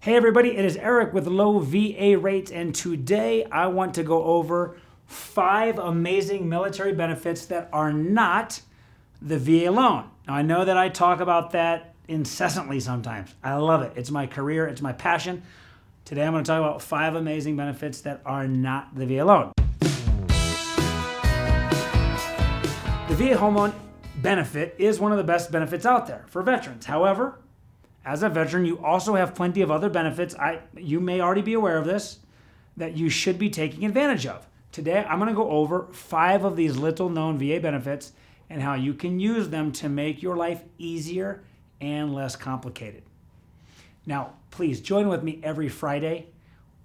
Hey everybody, it is Eric with Low VA Rates, and today I want to go over 5 amazing military benefits that are not the VA loan. Now I know that I talk about that incessantly sometimes. I love it. It's my career, it's my passion. Today I'm going to talk about 5 amazing benefits that are not the VA loan. The VA home loan benefit is one of the best benefits out there for veterans. However, as a veteran, you also have plenty of other benefits. You may already be aware of this, that you should be taking advantage of. Today, I'm going to go over 5 of these little known VA benefits and how you can use them to make your life easier and less complicated. Now, please join with me every Friday.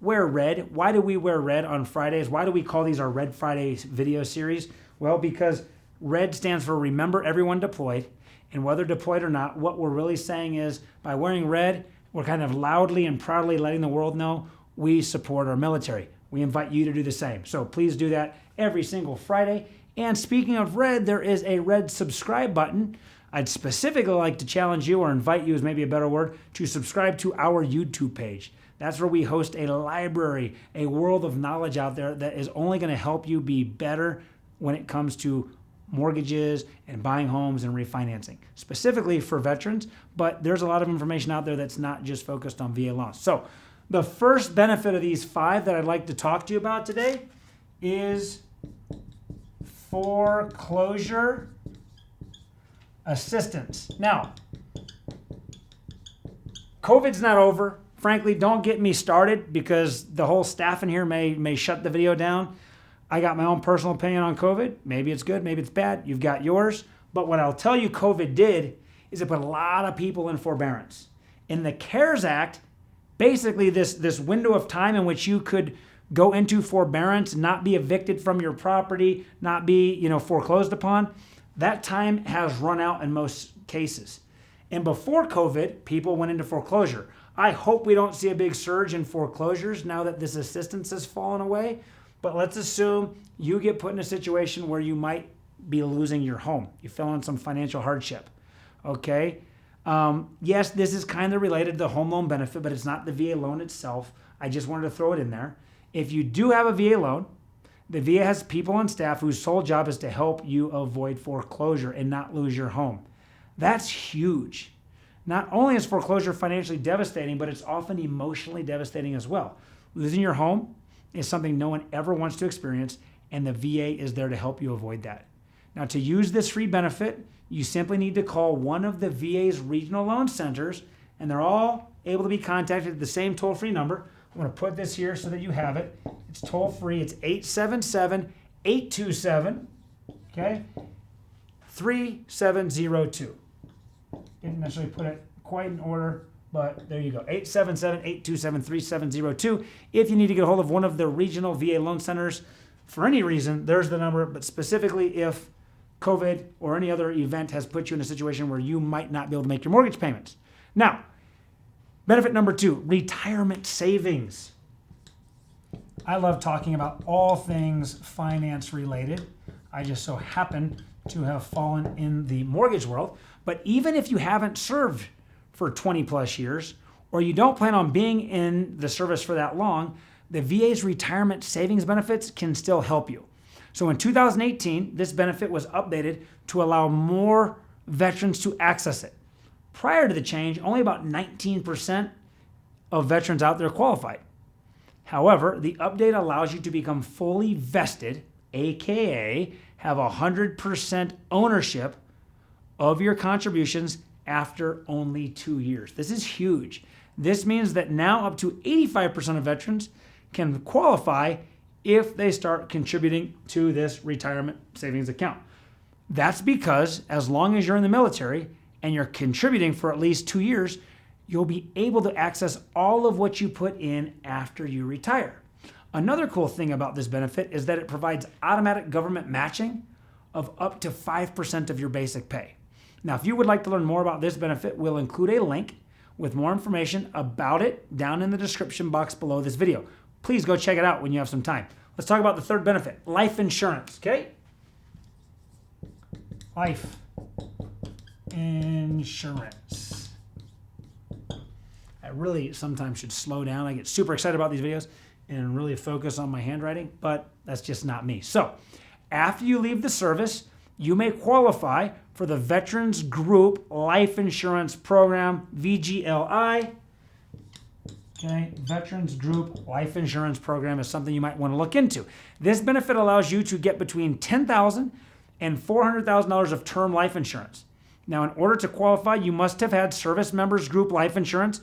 Wear red. Why do we wear red on Fridays? Why do we call these our Red Fridays video series? Well, because red stands for Remember Everyone Deployed. And whether deployed or not, what we're really saying is by wearing red, we're kind of loudly and proudly letting the world know we support our military. We invite you to do the same. So please do that every single Friday. And speaking of red, there is a red subscribe button. I'd specifically like to challenge you, or invite you is maybe a better word, to subscribe to our YouTube page. That's where we host a library, a world of knowledge out there that is only going to help you be better when it comes to mortgages and buying homes and refinancing, specifically for veterans, but there's a lot of information out there that's not just focused on VA loans. So the first benefit of these 5 that I'd like to talk to you about today is Foreclosure Assistance. Now, COVID's not over. Frankly, don't get me started because the whole staff in here may shut the video down. I got my own personal opinion on COVID. Maybe it's good, maybe it's bad. You've got yours. But what I'll tell you COVID did is it put a lot of people in forbearance. In the CARES Act, basically this window of time in which you could go into forbearance, not be evicted from your property, not be, foreclosed upon, that time has run out in most cases. And before COVID, people went into foreclosure. I hope we don't see a big surge in foreclosures now that this assistance has fallen away. But let's assume you get put in a situation where you might be losing your home. You fell in some financial hardship, okay? Yes, this is kind of related to the home loan benefit, but it's not the VA loan itself. I just wanted to throw it in there. If you do have a VA loan, the VA has people on staff whose sole job is to help you avoid foreclosure and not lose your home. That's huge. Not only is foreclosure financially devastating, but it's often emotionally devastating as well. Losing your home is something no one ever wants to experience, and the VA is there to help you avoid that. Now, to use this free benefit, you simply need to call one of the VA's regional loan centers, and they're all able to be contacted at the same toll-free number. I'm going to put this here so that you have it. It's toll-free. It's 877-827, okay, 3702. Didn't necessarily put it quite in order, but there you go, 877-827-3702. If you need to get a hold of one of the regional VA loan centers for any reason, there's the number, but specifically if COVID or any other event has put you in a situation where you might not be able to make your mortgage payments. Now, benefit number 2, retirement savings. I love talking about all things finance related. I just so happen to have fallen in the mortgage world, but even if you haven't served for 20 plus years, or you don't plan on being in the service for that long, the VA's retirement savings benefits can still help you. So in 2018, this benefit was updated to allow more veterans to access it. Prior to the change, only about 19% of veterans out there qualified. However, the update allows you to become fully vested, aka have 100% ownership of your contributions after only 2 years. This is huge. This means that now up to 85% of veterans can qualify if they start contributing to this retirement savings account. That's because as long as you're in the military and you're contributing for at least 2 years, you'll be able to access all of what you put in after you retire. Another cool thing about this benefit is that it provides automatic government matching of up to 5% of your basic pay. Now, if you would like to learn more about this benefit, we'll include a link with more information about it down in the description box below this video. Please go check it out when you have some time. Let's talk about the third benefit, life insurance, okay? Life insurance. I really sometimes should slow down. I get super excited about these videos and really focus on my handwriting, but that's just not me. So after you leave the service, you may qualify for the Veterans Group Life Insurance Program, VGLI. Okay, Veterans Group Life Insurance Program is something you might want to look into. This benefit allows you to get between $10,000 and $400,000 of term life insurance. Now, in order to qualify, you must have had service members group life insurance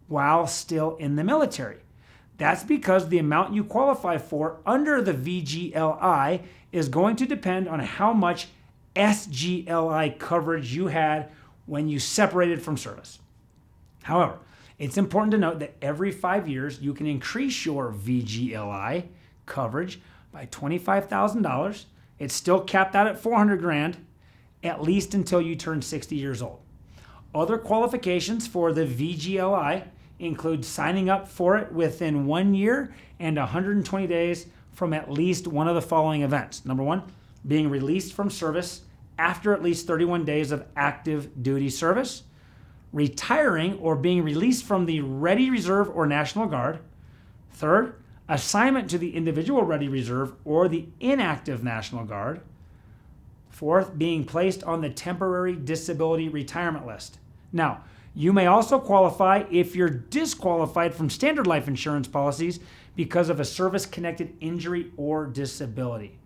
while still in the military. That's because the amount you qualify for under the VGLI is going to depend on how much SGLI coverage you had when you separated from service. However, it's important to note that every 5 years, you can increase your VGLI coverage by $25,000. It's still capped out at $400,000, at least until you turn 60 years old. Other qualifications for the VGLI include signing up for it within 1 year and 120 days from at least one of the following events. Number one, being released from service after at least 31 days of active duty service, retiring or being released from the Ready Reserve or National Guard. Third, assignment to the individual Ready Reserve or the inactive National Guard. Fourth, being placed on the temporary disability retirement list. Now, you may also qualify if you're disqualified from standard life insurance policies because of a service-connected injury or disability.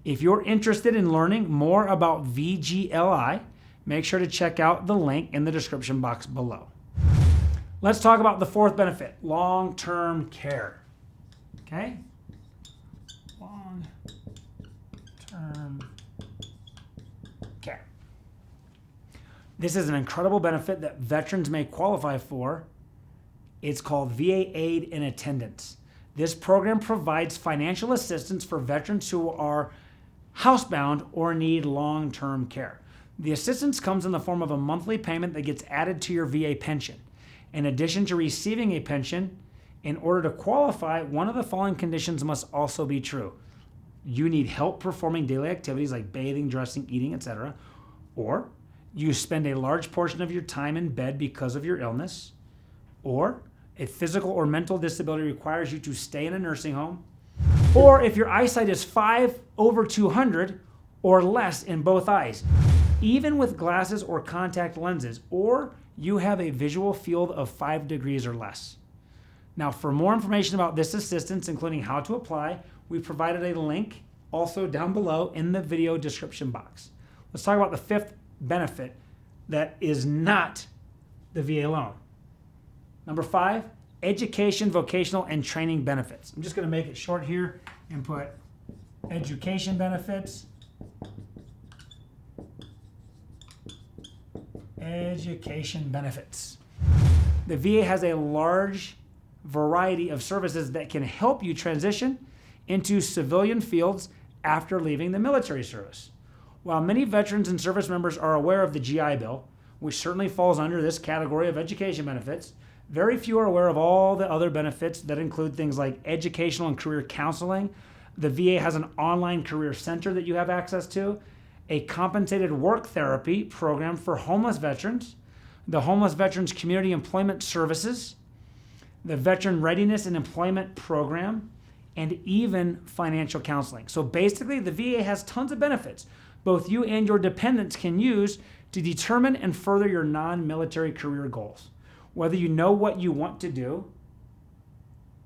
If you're interested in learning more about VGLI, make sure to check out the link in the description box below. Let's talk about the fourth benefit, long-term care. Okay? Long-term care. This is an incredible benefit that veterans may qualify for. It's called VA Aid in Attendance. This program provides financial assistance for veterans who are housebound or need long-term care. The assistance comes in the form of a monthly payment that gets added to your VA pension. In addition to receiving a pension, in order to qualify, one of the following conditions must also be true. You need help performing daily activities like bathing, dressing, eating, etc. Or you spend a large portion of your time in bed because of your illness. Or a physical or mental disability requires you to stay in a nursing home. Or if your eyesight is 5/200 or less in both eyes, even with glasses or contact lenses, or you have a visual field of 5 degrees or less. Now, for more information about this assistance, including how to apply, we provided a link also down below in the video description box. Let's talk about the fifth benefit that is not the VA loan. Number 5, education, vocational, and training benefits. I'm just going to make it short here and put education benefits. Education benefits. The VA has a large variety of services that can help you transition into civilian fields after leaving the military service. While many veterans and service members are aware of the GI Bill, which certainly falls under this category of education benefits, very few are aware of all the other benefits that include things like educational and career counseling. The VA has an online career center that you have access to, a compensated work therapy program for homeless veterans, the Homeless Veterans Community Employment Services, the Veteran Readiness and Employment Program, and even financial counseling. So basically, the VA has tons of benefits both you and your dependents can use to determine and further your non-military career goals. Whether you know what you want to do,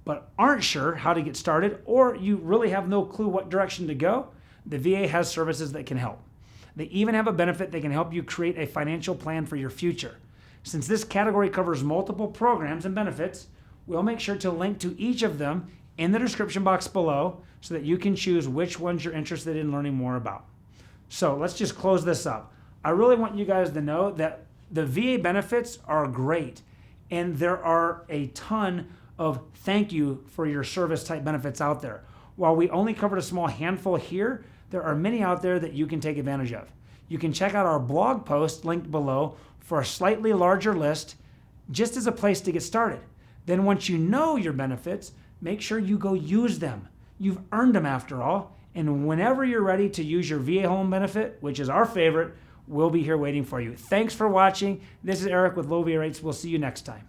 but aren't sure how to get started, or you really have no clue what direction to go, the VA has services that can help. They even have a benefit that can help you create a financial plan for your future. Since this category covers multiple programs and benefits, we'll make sure to link to each of them in the description box below so that you can choose which ones you're interested in learning more about. So let's just close this up. I really want you guys to know that the VA benefits are great, and there are a ton of thank you for your service type benefits out there. While we only covered a small handful here, there are many out there that you can take advantage of. You can check out our blog post linked below for a slightly larger list, just as a place to get started. Then once you know your benefits, make sure you go use them. You've earned them after all, and whenever you're ready to use your VA home benefit, which is our favorite, we'll be here waiting for you. Thanks for watching. This is Eric with Low VA Rates. We'll see you next time.